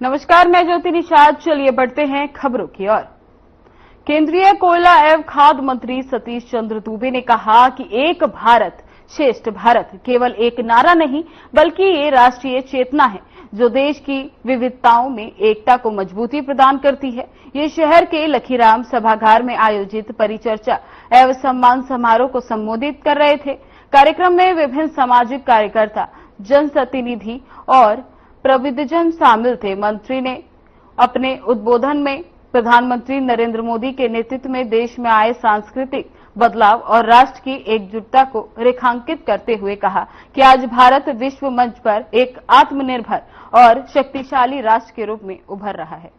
नमस्कार, मैं ज्योति निषाद। चलिए बढ़ते हैं खबरों की ओर। केंद्रीय कोयला एवं खाद्य मंत्री सतीश चंद्र दूबे ने कहा कि एक भारत श्रेष्ठ भारत केवल एक नारा नहीं बल्कि ये राष्ट्रीय चेतना है जो देश की विविधताओं में एकता को मजबूती प्रदान करती है। ये शहर के लखीराम सभागार में आयोजित परिचर्चा एवं सम्मान समारोह को संबोधित कर रहे थे। कार्यक्रम में विभिन्न सामाजिक कार्यकर्ता, जनप्रतिनिधि और प्रबुद्धजन शामिल थे। मंत्री ने अपने उद्बोधन में प्रधानमंत्री नरेंद्र मोदी के नेतृत्व में देश में आए सांस्कृतिक बदलाव और राष्ट्र की एकजुटता को रेखांकित करते हुए कहा कि आज भारत विश्व मंच पर एक आत्मनिर्भर और शक्तिशाली राष्ट्र के रूप में उभर रहा है।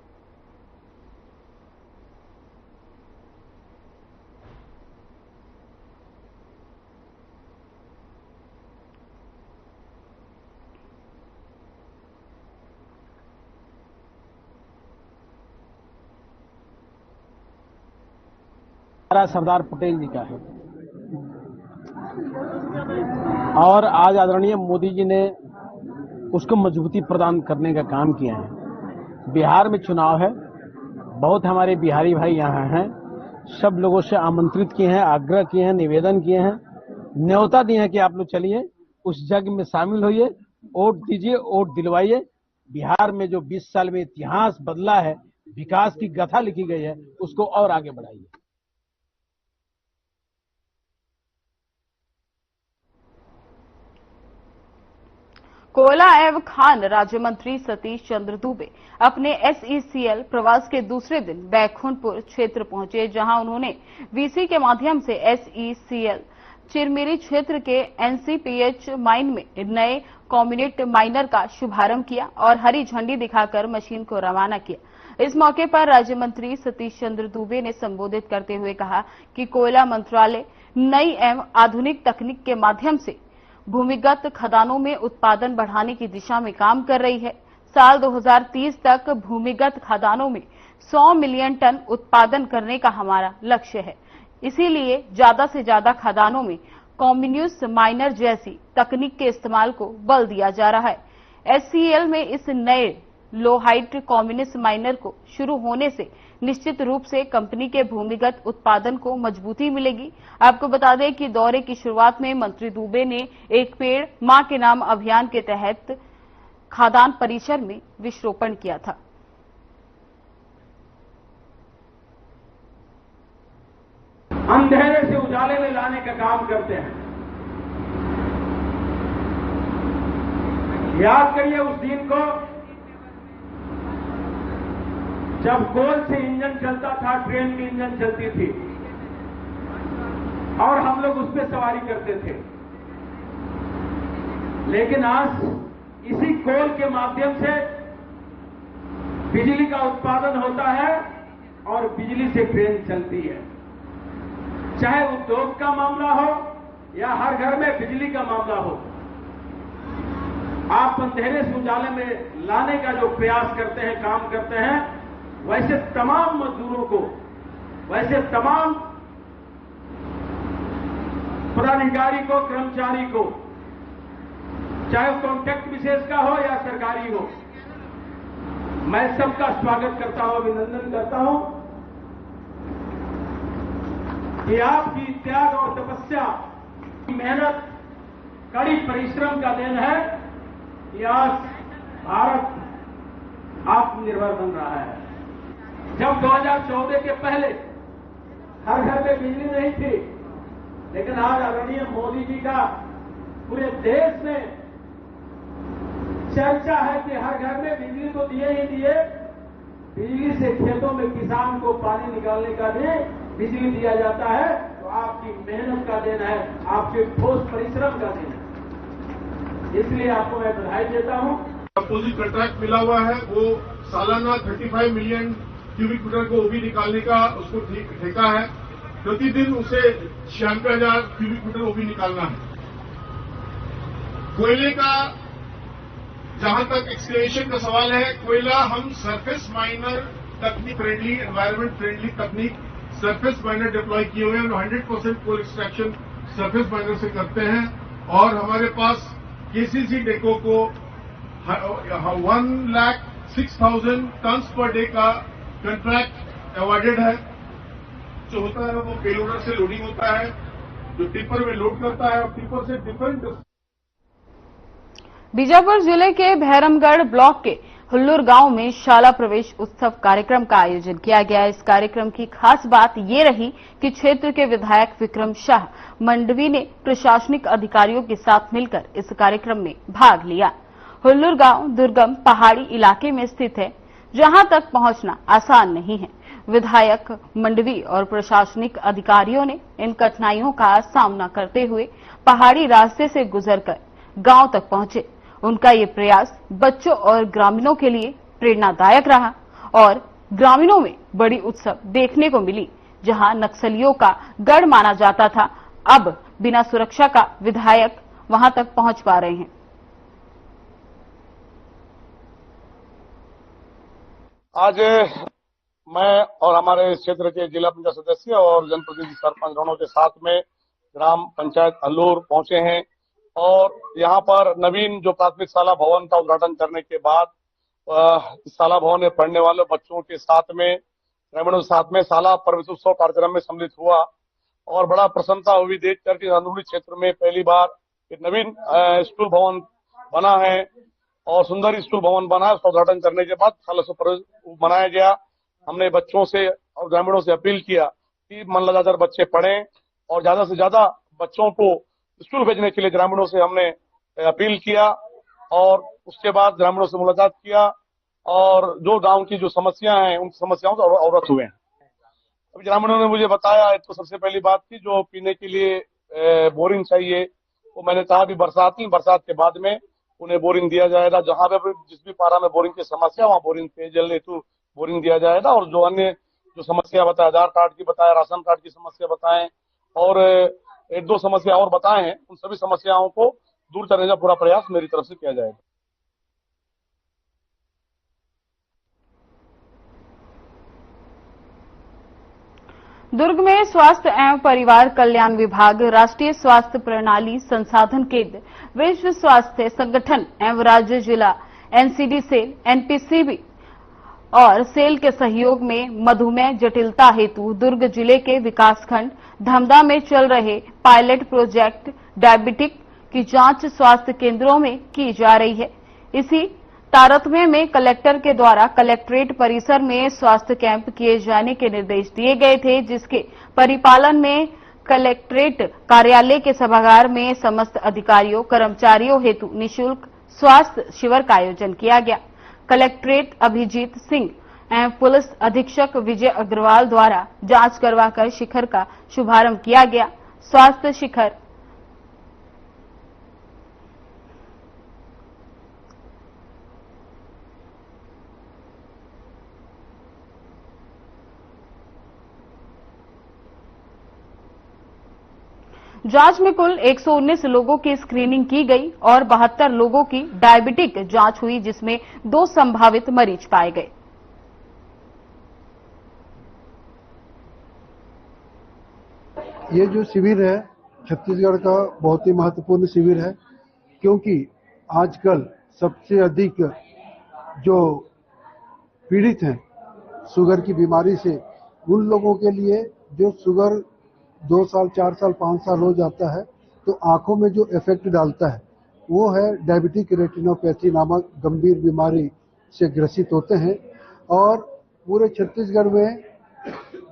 सरदार पटेल जी का है और आज आदरणीय मोदी जी ने उसको मजबूती प्रदान करने का काम किया है। बिहार में चुनाव है, बहुत हमारे बिहारी भाई यहाँ हैं, सब लोगों से आमंत्रित किए हैं, आग्रह किए हैं, निवेदन किए हैं, न्योता दिए हैं कि आप लोग चलिए उस जग में शामिल होइए, वोट दीजिए, वोट दिलवाइए। बिहार में जो 20 साल में इतिहास बदला है, विकास की गाथा लिखी गई है, उसको और आगे बढ़ाइए। कोयला एवं खान राज्य मंत्री सतीश चंद्र दूबे अपने एसईसीएल प्रवास के दूसरे दिन बैकुंठपुर क्षेत्र पहुंचे, जहां उन्होंने वीसी के माध्यम से एसईसीएल चिरमिरी क्षेत्र के एनसीपीएच माइन में नए कॉम्युनिट माइनर का शुभारंभ किया और हरी झंडी दिखाकर मशीन को रवाना किया। इस मौके पर राज्य मंत्री सतीश चंद्र दूबे ने संबोधित करते हुए कहा कि कोयला मंत्रालय नई एवं आधुनिक तकनीक के माध्यम से भूमिगत खदानों में उत्पादन बढ़ाने की दिशा में काम कर रही है। साल 2030 तक भूमिगत खदानों में 100 मिलियन टन उत्पादन करने का हमारा लक्ष्य है। इसीलिए ज्यादा से ज्यादा खदानों में कॉम्युनिस माइनर जैसी तकनीक के इस्तेमाल को बल दिया जा रहा है। एससीएल में इस नए लो हाइट कॉम्युनिस माइनर को शुरू होने से निश्चित रूप से कंपनी के भूमिगत उत्पादन को मजबूती मिलेगी। आपको बता दें कि दौरे की शुरुआत में मंत्री दूबे ने एक पेड़ मां के नाम अभियान के तहत खादान परिसर में वृक्षारोपण किया था। अंधेरे से उजाले में लाने का काम करते हैं। याद करिए उस दिन को जब कोल से इंजन चलता था, ट्रेन की इंजन चलती थी और हम लोग उस पर सवारी करते थे। लेकिन आज इसी कोल के माध्यम से बिजली का उत्पादन होता है और बिजली से ट्रेन चलती है। चाहे उद्योग का मामला हो या हर घर में बिजली का मामला हो, आप अंधेरे से उजाले में लाने का जो प्रयास करते हैं, काम करते हैं, वैसे तमाम मजदूरों को, वैसे तमाम पदाधिकारी को, कर्मचारी को, चाहे वो कॉन्ट्रैक्ट विशेष का हो या सरकारी हो, मैं सबका स्वागत करता हूं, अभिनंदन करता हूं कि आपकी त्याग और तपस्या, मेहनत, कड़ी परिश्रम का देन है कि आज भारत आत्मनिर्भर बन रहा है। जब 2014 के पहले हर घर में बिजली नहीं थी, लेकिन आज आदरणीय मोदी जी का पूरे देश में चर्चा है कि हर घर में बिजली तो दिए ही दिए, बिजली से खेतों में किसान को पानी निकालने का भी बिजली दिया जाता है। तो आपकी मेहनत का देन है, आपके ठोस परिश्रम का देन है, इसलिए आपको मैं बधाई देता हूं। अपोजिट कॉन्ट्रैक्ट मिला हुआ है, वो सालाना 35 मिलियन क्यूबिक मीटर को ओबी निकालने का उसको ठेका है। प्रतिदिन उसे 96,000 क्यूबिक मीटर ओबी निकालना है। कोयले का जहां तक एक्सकेवेशन का सवाल है, कोयला हम सरफेस माइनर तकनीक फ्रेंडली, एनवायरमेंट फ्रेंडली तकनीक सरफेस माइनर डिप्लॉय किए हुए हैं। 100% कोल एक्सट्रैक्शन सरफेस माइनर से करते हैं और हमारे पास केसीसी डेको को 1 लाख 6,000 टन्स पर डे का कंट्रैक्ट अवॉर्डेड है। जो होता है वो पेलोडर से लोडिंग होता है, जो टिपर में लोड करता है और टिपर से डिफरेंट। बीजापुर जिले के भैरमगढ़ ब्लॉक के हुल्लूर गांव में शाला प्रवेश उत्सव कार्यक्रम का आयोजन किया गया। इस कार्यक्रम की खास बात ये रही कि क्षेत्र के विधायक विक्रम शाह मंडवी ने प्रशासनिक अधिकारियों के साथ मिलकर इस कार्यक्रम में भाग लिया। हुल्लूर गांव दुर्गम पहाड़ी इलाके में स्थित है, जहां तक पहुंचना आसान नहीं है। विधायक मंडवी और प्रशासनिक अधिकारियों ने इन कठिनाइयों का सामना करते हुए पहाड़ी रास्ते से गुजरकर गांव तक पहुंचे। उनका ये प्रयास बच्चों और ग्रामीणों के लिए प्रेरणादायक रहा और ग्रामीणों में बड़ी उत्सव देखने को मिली। जहां नक्सलियों का गढ़ माना जाता था, अब बिना सुरक्षा का विधायक वहां तक पहुंच पा रहे हैं। आज मैं और हमारे क्षेत्र के जिला पंचायत सदस्य और जनप्रतिनिधि सरपंच दोनों के साथ में ग्राम पंचायत हुल्लूर पहुंचे हैं और यहाँ पर नवीन जो प्राथमिक शाला भवन का उद्घाटन करने के बाद इस शाला भवन में पढ़ने वाले बच्चों के साथ में ग्रामीणों के साथ में शाला प्रवेशोत्सव कार्यक्रम में सम्मिलित हुआ और बड़ा प्रसन्नता हुई देख करके अंदरूनी क्षेत्र में पहली बार एक नवीन स्कूल भवन बना है और सुंदर स्कूल भवन बना है। उसका उद्घाटन करने के बाद शाला प्रवेश मनाया गया। हमने बच्चों से और ग्रामीणों से अपील किया कि मन लगाकर बच्चे पढ़ें और ज्यादा से ज्यादा बच्चों को स्कूल भेजने के लिए ग्रामीणों से हमने अपील किया और उसके बाद ग्रामीणों से मुलाकात किया और जो गांव की जो समस्या हैं उन समस्याओं से अवगत हुए हैं। अभी ग्रामीणों ने मुझे बताया, तो सबसे पहली बात थी जो पीने के लिए बोरिंग चाहिए, तो मैंने कहा कि बरसात के बाद में उन्हें बोरिंग दिया जाएगा। जहां पे जिस भी पारा में बोरिंग की समस्या वहां बोरिंग पेयजल हेतु बोरिंग दिया जाएगा और जो अन्य जो समस्या बताया, आधार कार्ड की बताया, राशन कार्ड की समस्या बताएं और एक दो समस्या और बताए हैं, उन सभी समस्याओं को दूर करने का पूरा प्रयास मेरी तरफ से किया जाएगा। दुर्ग में स्वास्थ्य एवं परिवार कल्याण विभाग, राष्ट्रीय स्वास्थ्य प्रणाली संसाधन केंद्र, विश्व स्वास्थ्य संगठन एवं राज्य जिला एनसीडी सेल, एनपीसीबी और सेल के सहयोग में मधुमेह जटिलता हेतु दुर्ग जिले के विकासखंड धमदा में चल रहे पायलट प्रोजेक्ट डायबिटिक की जांच स्वास्थ्य केंद्रों में की जा रही है। इसी तारतम्य में कलेक्टर के द्वारा कलेक्ट्रेट परिसर में स्वास्थ्य कैंप किए जाने के निर्देश दिए गए थे, जिसके परिपालन में कलेक्ट्रेट कार्यालय के सभागार में समस्त अधिकारियों कर्मचारियों हेतु निःशुल्क स्वास्थ्य शिविर का आयोजन किया गया। कलेक्ट्रेट अभिजीत सिंह एवं पुलिस अधीक्षक विजय अग्रवाल द्वारा जांच करवाकर शिखर का शुभारंभ किया गया। स्वास्थ्य शिखर जांच में कुल 119 लोगों की स्क्रीनिंग की गई और 72 लोगों की डायबिटिक जांच हुई, जिसमें 2 संभावित मरीज पाए गए। ये जो शिविर है छत्तीसगढ़ का बहुत ही महत्वपूर्ण शिविर है, क्योंकि आजकल सबसे अधिक जो पीड़ित हैं शुगर की बीमारी से, उन लोगों के लिए जो शुगर 2 साल 4 साल 5 साल हो जाता है तो आंखों में जो इफेक्ट डालता है वो है डायबिटिक रेटिनोपैथी नामक गंभीर बीमारी से ग्रसित होते हैं। और पूरे छत्तीसगढ़ में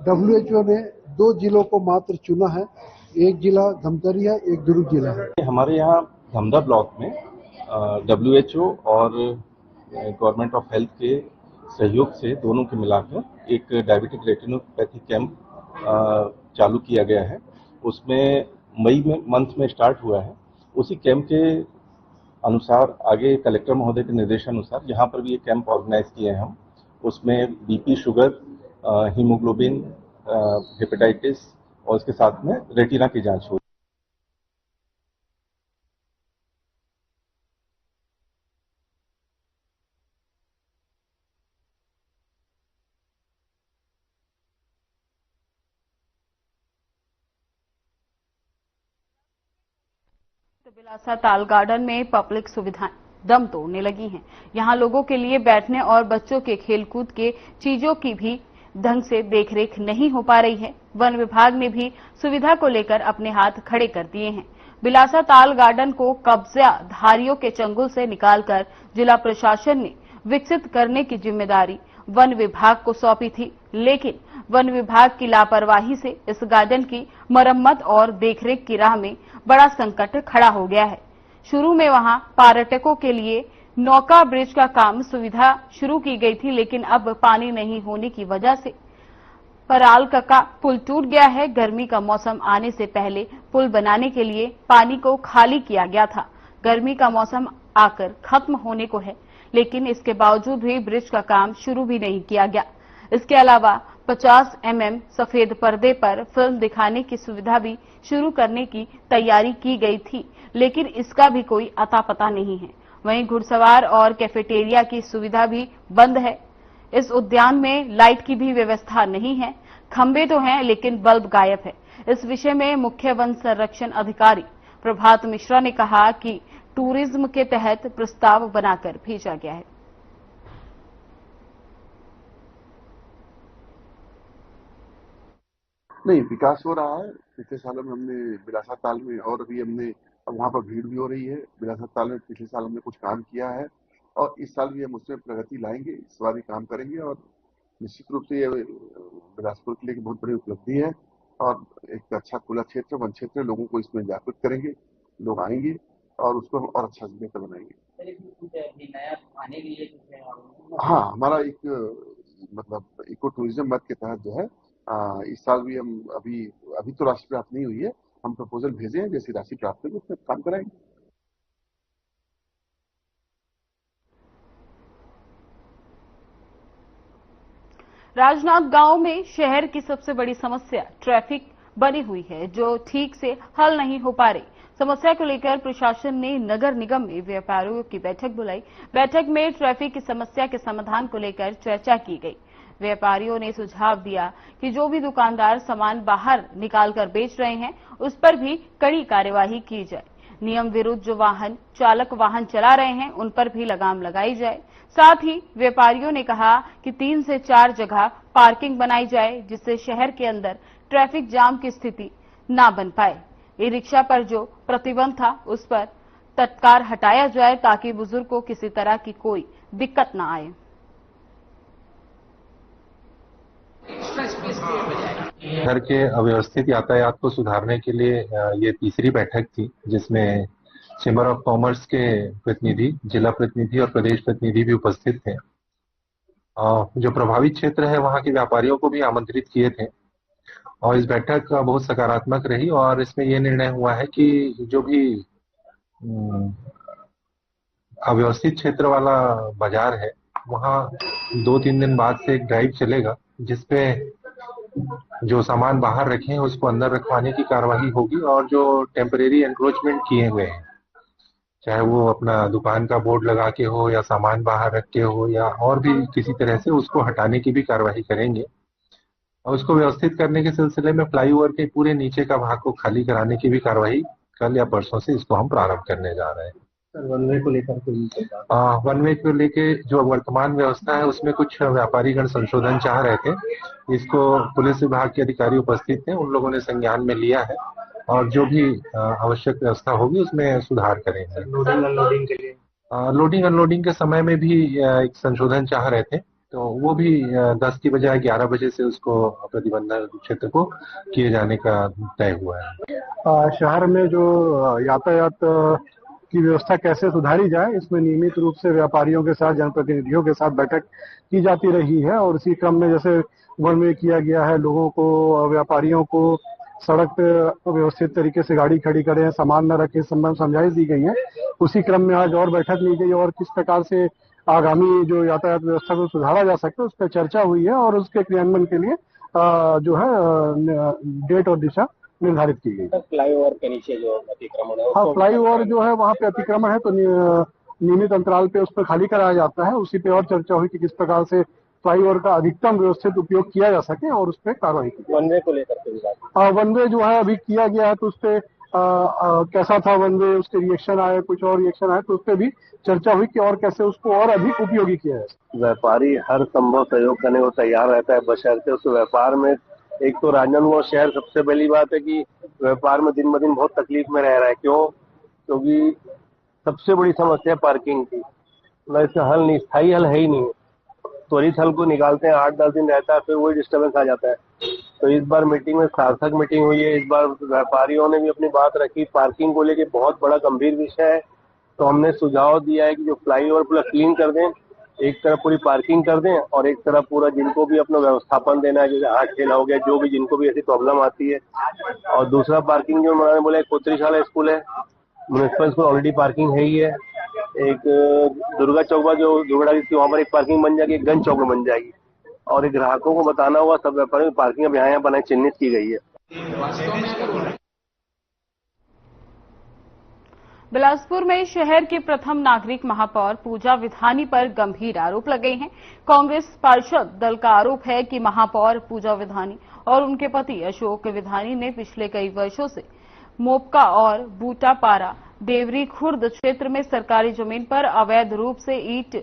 WHO ने 2 जिलों को मात्र चुना है, एक जिला धमतरी है, एक दुर्ग जिला है। हमारे यहाँ धमदा ब्लॉक में WHO और गवर्नमेंट ऑफ हेल्थ के सहयोग से दोनों के मिलाकर एक डायबिटिक रेटिनोपैथी कैंप चालू किया गया है। उसमें मई में मंथ में स्टार्ट हुआ है। उसी कैंप के अनुसार आगे कलेक्टर महोदय के निर्देशानुसार यहाँ पर भी ये कैंप ऑर्गेनाइज किए हैं हम। उसमें बीपी, शुगर, हीमोग्लोबिन, हेपेटाइटिस और इसके साथ में रेटिना की जांच हुई। बिलासा ताल गार्डन में पब्लिक सुविधाएं। दम तोड़ने लगी हैं। यहाँ लोगों के लिए बैठने और बच्चों के खेलकूद के चीजों की भी ढंग से देखरेख नहीं हो पा रही है। वन विभाग ने भी सुविधा को लेकर अपने हाथ खड़े कर दिए हैं। बिलासा ताल गार्डन को कब्जाधारियों के चंगुल से निकालकर जिला प्रशासन ने विकसित करने की जिम्मेदारी वन विभाग को सौंपी थी, लेकिन वन विभाग की लापरवाही से इस गार्डन की मरम्मत और देखरेख की राह में बड़ा संकट खड़ा हो गया है। शुरू में वहां पर्यटकों के लिए नौका ब्रिज का काम सुविधा शुरू की गई थी, लेकिन अब पानी नहीं होने की वजह से पराल का पुल टूट गया है। गर्मी का मौसम आने से पहले पुल बनाने के लिए पानी को खाली किया गया था। गर्मी का मौसम आकर खत्म होने को है, लेकिन इसके बावजूद भी ब्रिज का काम शुरू भी नहीं किया गया। इसके अलावा 50 mm सफेद पर्दे पर फिल्म दिखाने की सुविधा भी शुरू करने की तैयारी की गई थी, लेकिन इसका भी कोई अता पता नहीं है। वहीं घुड़सवार और कैफेटेरिया की सुविधा भी बंद है। इस उद्यान में लाइट की भी व्यवस्था नहीं है। खंबे तो हैं, लेकिन बल्ब गायब है। इस विषय में मुख्य वन संरक्षण अधिकारी प्रभात मिश्रा ने कहा कि टूरिज्म के तहत प्रस्ताव बनाकर भेजा गया है। नहीं, विकास हो रहा है। पिछले सालों में हमने बिलासा ताल में, और अभी हमने अब वहाँ पर भीड़ भी हो रही है। बिलासा ताल में पिछले साल हमने कुछ काम किया है और इस साल भी हम उसमें प्रगति लाएंगे। इस बार भी काम करेंगे और निश्चित रूप से ये बिलासपुर के लिए बहुत बड़ी उपलब्धि है और एक अच्छा खुला क्षेत्र, वन क्षेत्र, लोगों को इसमें जागरूक करेंगे। लोग आएंगे और उसको हम और अच्छा बेहतर बनाएंगे। हाँ, हमारा एक मतलब इको टूरिज्म मद के तहत जो है इस साल भी हम अभी तो राशि प्राप्त नहीं हुई है, हम प्रपोजल भेजे हैं। जैसी राशि प्राप्त होगी उसमें काम कराएंगे। राजनांदगांव में शहर की सबसे बड़ी समस्या ट्रैफिक बनी हुई है, जो ठीक से हल नहीं हो पा रही। समस्या को लेकर प्रशासन ने नगर निगम में व्यापारियों की बैठक बुलाई। बैठक में ट्रैफिक की समस्या के समाधान को लेकर चर्चा की गई। व्यापारियों ने सुझाव दिया कि जो भी दुकानदार सामान बाहर निकालकर बेच रहे हैं, उस पर भी कड़ी कार्यवाही की जाए। नियम विरुद्ध जो वाहन चालक वाहन चला रहे हैं, उन पर भी लगाम लगाई जाए। साथ ही व्यापारियों ने कहा कि 3 से 4 जगह पार्किंग बनाई जाए, जिससे शहर के अंदर ट्रैफिक जाम की स्थिति न बन पाए। ई रिक्शा पर जो प्रतिबंध था, उस पर तत्काल हटाया जाए, ताकि बुजुर्ग को किसी तरह की कोई दिक्कत न आए। शहर के अव्यवस्थित यातायात को सुधारने के लिए ये तीसरी बैठक थी, जिसमें चेंबर ऑफ कॉमर्स के प्रतिनिधि, जिला प्रतिनिधि और प्रदेश प्रतिनिधि भी उपस्थित थे। जो प्रभावित क्षेत्र है वहां के व्यापारियों को भी आमंत्रित किए थे और इस बैठक बहुत सकारात्मक रही और इसमें यह निर्णय हुआ है कि जो भी अव्यवस्थित क्षेत्र वाला बाजार है, वहां 2-3 दिन बाद से एक ड्राइव चलेगा, जिसपे जो सामान बाहर रखे हैं उसको अंदर रखवाने की कार्यवाही होगी और जो टेम्परेरी एनक्रोचमेंट किए हुए हैं, चाहे वो अपना दुकान का बोर्ड लगा के हो या सामान बाहर रख के हो या और भी किसी तरह से, उसको हटाने की भी कार्यवाही करेंगे। और उसको व्यवस्थित करने के सिलसिले में फ्लाईओवर के पूरे नीचे का भाग को खाली कराने की भी कार्यवाही कल या परसों से इसको हम प्रारंभ करने जा रहे हैं। वन वे को लेकर जो वर्तमान व्यवस्था है उसमें कुछ व्यापारीगण संशोधन चाह रहे थे। इसको पुलिस विभाग के अधिकारी उपस्थित थे, उन लोगों ने संज्ञान में लिया है और जो भी आवश्यक व्यवस्था होगी उसमें सुधार करेंगे। लोडिंग अनलोडिंग के समय में भी एक संशोधन चाह रहे थे, तो वो भी 10 की बजाय 11 बजे से उसको प्रतिबंधित क्षेत्र को किए जाने का तय हुआ है। शहर में जो यातायात की व्यवस्था कैसे सुधारी जाए, इसमें नियमित रूप से व्यापारियों के साथ, जनप्रतिनिधियों के साथ बैठक की जाती रही है और इसी क्रम में जैसे वन वे किया गया है, लोगों को, व्यापारियों को सड़क पे व्यवस्थित तरीके से गाड़ी खड़ी करें, सामान न रखें, संबंध समझाइश दी गई है। उसी क्रम में आज और बैठक ली गई और किस प्रकार से आगामी जो यातायात व्यवस्था को सुधारा जा सकता है उस पर चर्चा हुई है और उसके क्रियान्वयन के लिए जो है डेट और दिशा निर्धारित की गई। फ्लाईओवर के नीचे जो अतिक्रमण है, हाँ, फ्लाईओवर जो है वहाँ पे अतिक्रमण है तो नियमित अंतराल पे उस पर खाली कराया जाता है। उसी पे और चर्चा हुई कि किस प्रकार से फ्लाईओवर का अधिकतम व्यवस्थित उपयोग किया जा सके और उस पर कार्रवाई की। वन वे को लेकर के वन वे जो है अभी किया गया है तो उस पर कैसा था वन वे, उसके रिएक्शन आए, कुछ और रिएक्शन आए, तो उस पर भी चर्चा हुई कि और कैसे उसको और अधिक उपयोगी किया है। व्यापारी हर संभव सहयोग करने को तैयार रहता है, बशर्ते उस व्यापार में, एक तो राजनांदगांव शहर सबसे पहली बात है कि व्यापार में दिन ब दिन बहुत तकलीफ में रह रहा है। क्यों? क्योंकि सबसे बड़ी समस्या पार्किंग की, इसका हल नहीं, स्थायी हल है ही नहीं। त्वरित हल को निकालते हैं, 8-10 दिन रहता है, फिर वही डिस्टर्बेंस आ जाता है। तो इस बार मीटिंग में सार्थक मीटिंग हुई है। इस बार व्यापारियों ने भी अपनी बात रखी। पार्किंग को लेकर बहुत बड़ा गंभीर विषय है, तो हमने सुझाव दिया है कि जो फ्लाईओवर पूरा क्लीन कर दें, एक तरफ पूरी पार्किंग कर दें और एक तरफ पूरा जिनको भी अपना व्यवस्थापन देना है, जैसे हाट ठेला हो गया, जो भी जिनको भी ऐसी प्रॉब्लम आती है। और दूसरा पार्किंग जो मैंने बोला, कोतरीशाला स्कूल है, म्यूनिसिपल स्कूल ऑलरेडी पार्किंग है ही है। एक दुर्गा चौक जो दुर्गा थी, वहाँ पर एक पार्किंग बन जाएगी, एक गंज चौक में बन जाएगी। और एक ग्राहकों को बताना होगा, सब व्यापारियों की पार्किंग अब यहाँ बनाई, चिन्हित की गई है। बिलासपुर में शहर के प्रथम नागरिक महापौर पूजा विधानी पर गंभीर आरोप लगे हैं। कांग्रेस पार्षद दल का आरोप है कि महापौर पूजा विधानी और उनके पति अशोक विधानी ने पिछले कई वर्षों से मोपका और बूटापारा देवरी खुर्द क्षेत्र में सरकारी जमीन पर अवैध रूप से ईंट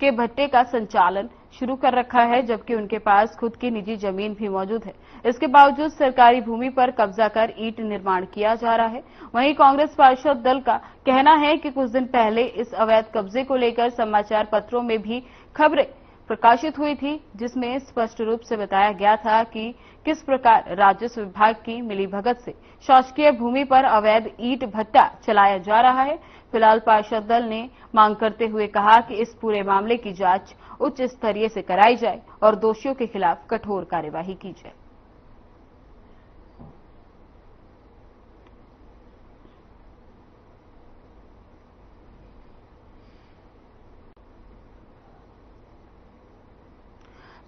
के भट्टे का संचालन शुरू कर रखा है, जबकि उनके पास खुद की निजी जमीन भी मौजूद है। इसके बावजूद सरकारी भूमि पर कब्जा कर ईंट निर्माण किया जा रहा है। वहीं कांग्रेस पार्षद दल का कहना है कि कुछ दिन पहले इस अवैध कब्जे को लेकर समाचार पत्रों में भी खबरें प्रकाशित हुई थी, जिसमें स्पष्ट रूप से बताया गया था कि किस प्रकार राजस्व विभाग की मिलीभगत से शासकीय भूमि पर अवैध ईंट भट्टा चलाया जा रहा है। फिलहाल पार्षद दल ने मांग करते हुए कहा कि इस पूरे मामले की जांच उच्च स्तरीय से कराई जाए और दोषियों के खिलाफ कठोर कार्यवाही की जाए।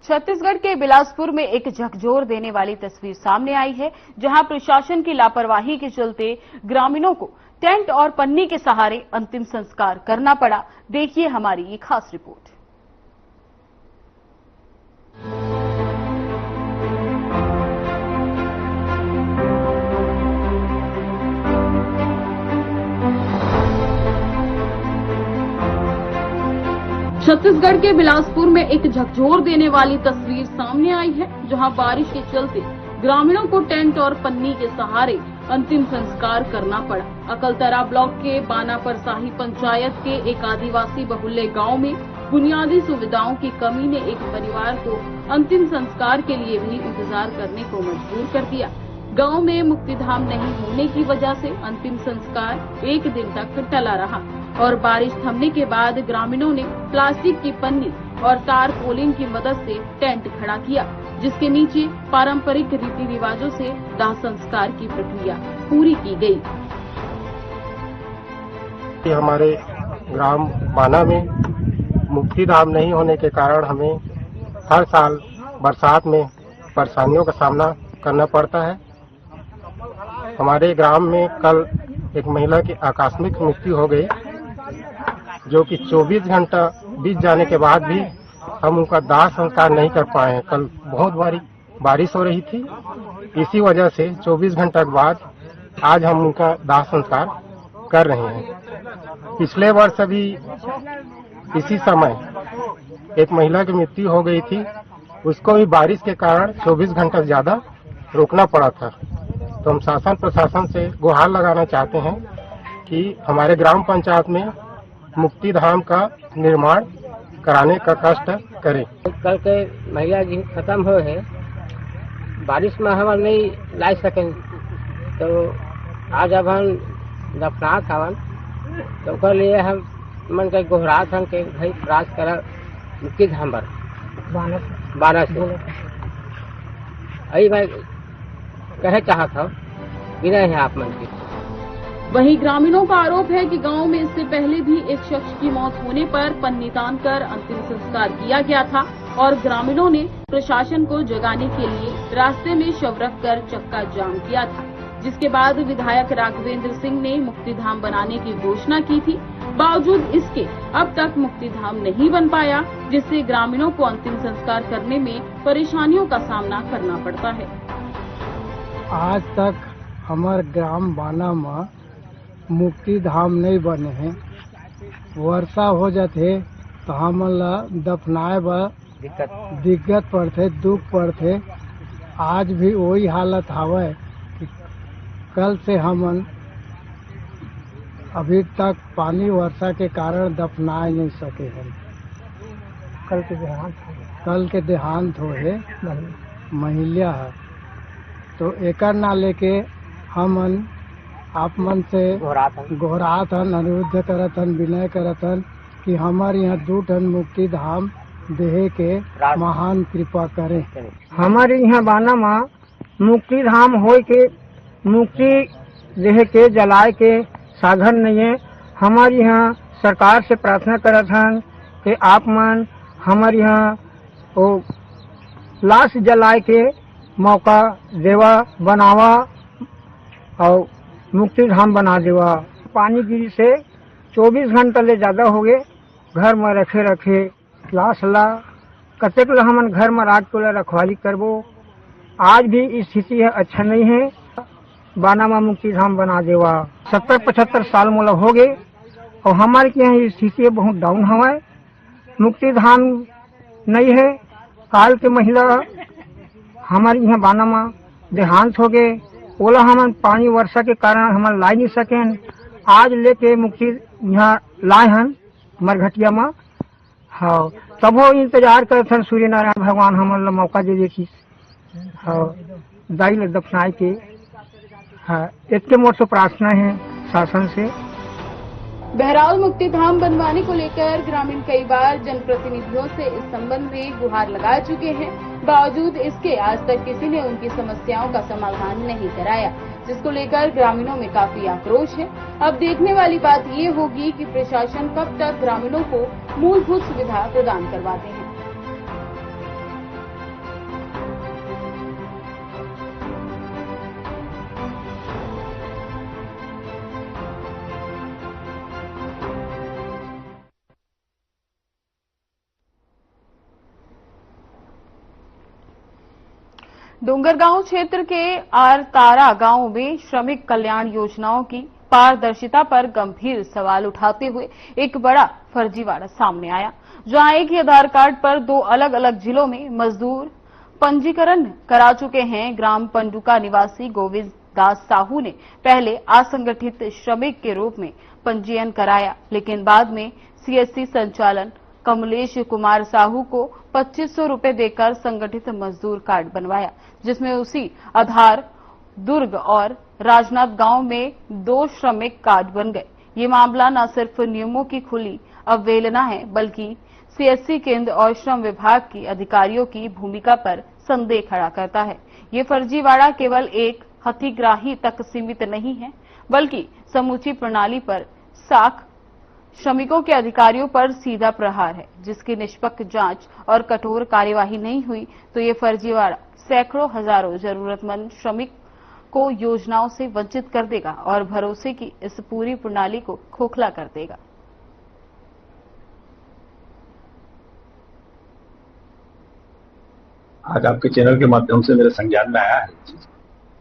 छत्तीसगढ़ के बिलासपुर में एक झकझोर देने वाली तस्वीर सामने आई है, जहां प्रशासन की लापरवाही के चलते ग्रामीणों को टेंट और पन्नी के सहारे अंतिम संस्कार करना पड़ा। देखिए हमारी ये खास रिपोर्ट। छत्तीसगढ़ के बिलासपुर में एक झकझोर देने वाली तस्वीर सामने आई है, जहां बारिश के चलते ग्रामीणों को टेंट और पन्नी के सहारे अंतिम संस्कार करना पड़ा। अकलतरा ब्लॉक के बानापरसाही पंचायत के एक आदिवासी बहुल्य गांव में बुनियादी सुविधाओं की कमी ने एक परिवार को अंतिम संस्कार के लिए भी इंतजार करने को मजबूर कर दिया। गांव में मुक्तिधाम नहीं होने की वजह से अंतिम संस्कार एक दिन तक टला रहा और बारिश थमने के बाद ग्रामीणों ने प्लास्टिक की पन्नी और तारपोलिन की मदद से टेंट खड़ा किया, जिसके नीचे पारंपरिक रीति रिवाजों से दाह संस्कार की प्रक्रिया पूरी की गई। हमारे ग्राम बाना में मुक्तिधाम नहीं होने के कारण हमें हर साल बरसात में परेशानियों का सामना करना पड़ता है। हमारे ग्राम में कल एक महिला की आकस्मिक मृत्यु हो गई, जो कि 24 घंटा बीत जाने के बाद भी हम उनका दाह संस्कार नहीं कर पाए हैं। कल बहुत भारी बारिश हो रही थी, इसी वजह से 24 घंटा के बाद आज हम उनका दाह संस्कार कर रहे हैं। पिछले वर्ष भी इसी समय एक महिला की मृत्यु हो गई थी, उसको भी बारिश के कारण 24 घंटा ज्यादा रोकना पड़ा था। तो हम शासन प्रशासन से गुहार लगाना चाहते हैं कि हमारे ग्राम पंचायत में मुक्तिधाम का निर्माण कराने का कष्ट करें। कल के महिला जी खत्म हो है, बारिश में हम नहीं ला सकें, तो आज अब हम दफना खावन, तो कर लिए हम मन के गोहरा थन के भाई राज कर मुक्तिधाम पर बारह से अभी भाई कहे चाहत हो बिना है आप मन की। वहीं ग्रामीणों का आरोप है कि गांव में इससे पहले भी एक शख्स की मौत होने पर पन्नी तान कर अंतिम संस्कार किया गया था और ग्रामीणों ने प्रशासन को जगाने के लिए रास्ते में शव रख कर चक्का जाम किया था, जिसके बाद विधायक राघवेंद्र सिंह ने मुक्तिधाम बनाने की घोषणा की थी। बावजूद इसके अब तक मुक्तिधाम नहीं बन पाया, जिससे ग्रामीणों को अंतिम संस्कार करने में परेशानियों का सामना करना पड़ता है। आज तक हमार ग्राम बाना में मुक्ति धाम नहीं बने हैं। वर्षा हो जाते तो हमला दफनाए बा दिक्कत पड़ते, दुख पड़ते। आज भी वही हालत हवे कि कल से हमन अभी तक पानी वर्षा के कारण दफनाए नहीं सके हैं। कल के देहांत होए महिला है, तो एकर ना लेके हमन आप मन से गोहरात हन, अनुरोध करत हन, विनय करत हन कि हमारे यहाँ 2 टन मुक्ति धाम देहे के महान कृपा करें। हमारे यहाँ बाना में मुक्ति धाम हो के मुक्ति देह के जलाए के साधन नहीं है। हमारे यहाँ सरकार से प्रार्थना करत हन कि आप मन हमारे यहाँ वो लाश जलाए के मौका देवा, बनावा और मुक्ति धाम बना देवा। पानी गिरी से 24 घंटा ले ज्यादा हो गए घर में रखे लाश ला कतेक ला हमन घर में रात को रखवाली करबो। आज भी स्थिति अच्छा नहीं है। बाना में मुक्ति धाम बना देवा 70-75 साल मोला हो गए और हमारे के यहाँ स्थिति बहुत डाउन हवा। मुक्ति धाम नहीं है। काल के महिला हमारे यहाँ बाना में देहांत हो गए, ओला हम पानी वर्षा के कारण हम ला नहीं सके। आज लेके मुक्ति यहाँ लाए हन मरघटिया में। हाँ, तबो इंतजार करते सूर्य नारायण भगवान हमारे मौका दे देखी। हाँ, दाई ले दफनाए के। हाँ, इतने मोट से प्रार्थना है शासन से। बहरहाल मुक्ति धाम बनवाने को लेकर ग्रामीण कई बार जनप्रतिनिधियों से इस संबंध में गुहार लगा चुके हैं। बावजूद इसके आज तक किसी ने उनकी समस्याओं का समाधान नहीं कराया, जिसको लेकर ग्रामीणों में काफी आक्रोश है। अब देखने वाली बात ये होगी कि प्रशासन कब तक ग्रामीणों को मूलभूत सुविधा प्रदान करवाते हैं। डोंगरगांव क्षेत्र के आरतारा गांव में श्रमिक कल्याण योजनाओं की पारदर्शिता पर गंभीर सवाल उठाते हुए एक बड़ा फर्जीवाड़ा सामने आया, जहां एक ही आधार कार्ड पर 2 अलग-अलग जिलों में मजदूर पंजीकरण करा चुके हैं। ग्राम पंडुका निवासी गोविंद दास साहू ने पहले असंगठित श्रमिक के रूप में पंजीयन कराया, लेकिन बाद में सीएससी संचालन कमलेश कुमार साहू को 2500 रुपए देकर संगठित मजदूर कार्ड बनवाया, जिसमें उसी आधार दुर्ग और राजनाथ गांव में 2 श्रमिक कार्ड बन गए। ये मामला न सिर्फ नियमों की खुली अवहेलना है, बल्कि सीएससी केंद्र और श्रम विभाग की अधिकारियों की भूमिका पर संदेह खड़ा करता है। ये फर्जीवाड़ा केवल एक हथिग्राही तक सीमित नहीं है, बल्कि समूची प्रणाली पर साख श्रमिकों के अधिकारियों पर सीधा प्रहार है, जिसकी निष्पक्ष जांच और कठोर कार्यवाही नहीं हुई तो ये फर्जीवाड़ा सैकड़ों हजारों जरूरतमंद श्रमिक को योजनाओं से वंचित कर देगा और भरोसे की इस पूरी प्रणाली को खोखला कर देगा। आज आपके चैनल के माध्यम से मेरे संज्ञान में आया है,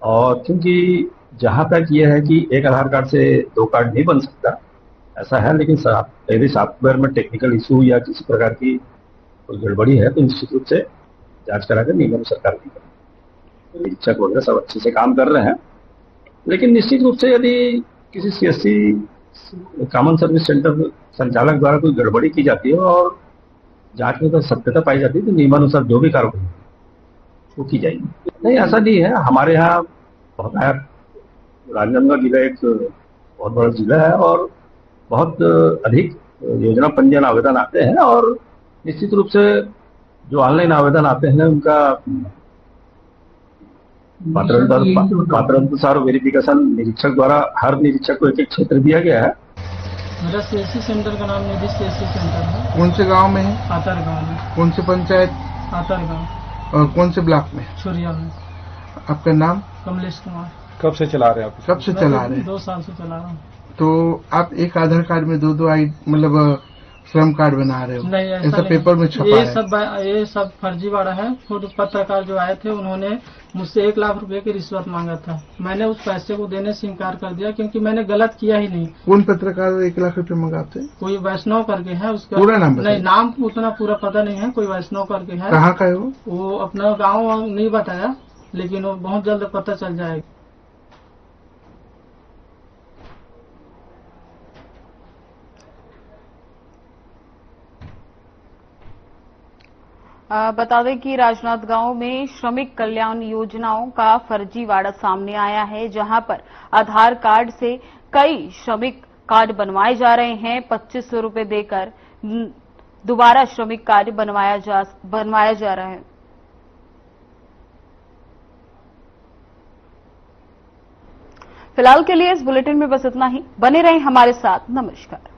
और क्योंकि जहां तक ये है कि एक आधार कार्ड से 2 कार्ड नहीं बन सकता, ऐसा है, लेकिन यदि सॉफ्टवेयर में टेक्निकल इशू या किसी प्रकार की कोई गड़बड़ी है तो निश्चित रूप से जांच कराकर निगम सरकार की निरीक्षक वगैरह सब अच्छे से काम कर रहे हैं। लेकिन निश्चित रूप से यदि किसी सीएससी कॉमन सर्विस सेंटर संचालक द्वारा कोई गड़बड़ी की जाती है और जांच में तो सत्यता पाई जाती है तो नियमानुसार जो भी कार्रवाई वो की जाएगी। नहीं, ऐसा नहीं है। हमारे यहाँ बहुत आया, राजनांदगांव जिला एक बहुत बड़ा जिला है और बहुत अधिक योजना पंजीयन आवेदन आते हैं, और निश्चित रूप से जो ऑनलाइन आवेदन आते हैं उनका पात्रतानुसार वेरिफिकेशन निरीक्षक द्वारा हर निरीक्षक को एक क्षेत्र दिया गया है। मेरा सीएससी सेंटर का नाम निधि सीएससी सेंटर है। कौन से गांव में है? आतर गांव में। कौन से पंचायत? आतर गांव। और कौन से ब्लॉक में? छुरिया में। आपका नाम? कमलेश कुमार। कब से चला रहे हैं आप? कब से चला रहे हैं? 2 साल से चला रहा हूँ। तो आप एक आधार कार्ड में 2 मतलब श्रम कार्ड बना रहे हो? नहीं, ऐसा नहीं। पेपर में छपा है। ये सब फर्जीवाड़ा है। खुद पत्रकार जो आए थे उन्होंने मुझसे 1 लाख रुपए की रिश्वत मांगा था। मैंने उस पैसे को देने से इनकार कर दिया क्योंकि मैंने गलत किया ही नहीं। कौन पत्रकार 1 लाख रुपए मंगाते? कोई वैष्णव करके है, उसका पूरा नाम बताइए। नहीं, नाम उतना पूरा पता नहीं है। कोई वैष्णव करके है। कहाँ का है वो? वो अपना गाँव नहीं बताया, लेकिन वो बहुत जल्द पता चल जाएगा। बता दें कि राजनांदगांव में श्रमिक कल्याण योजनाओं का फर्जीवाड़ा सामने आया है, जहां पर आधार कार्ड से कई श्रमिक कार्ड बनवाए जा रहे हैं। 2500 रुपए देकर दोबारा श्रमिक कार्ड बनवाया जा रहा है। फिलहाल के लिए इस बुलेटिन में बस इतना ही। बने रहें हमारे साथ। नमस्कार।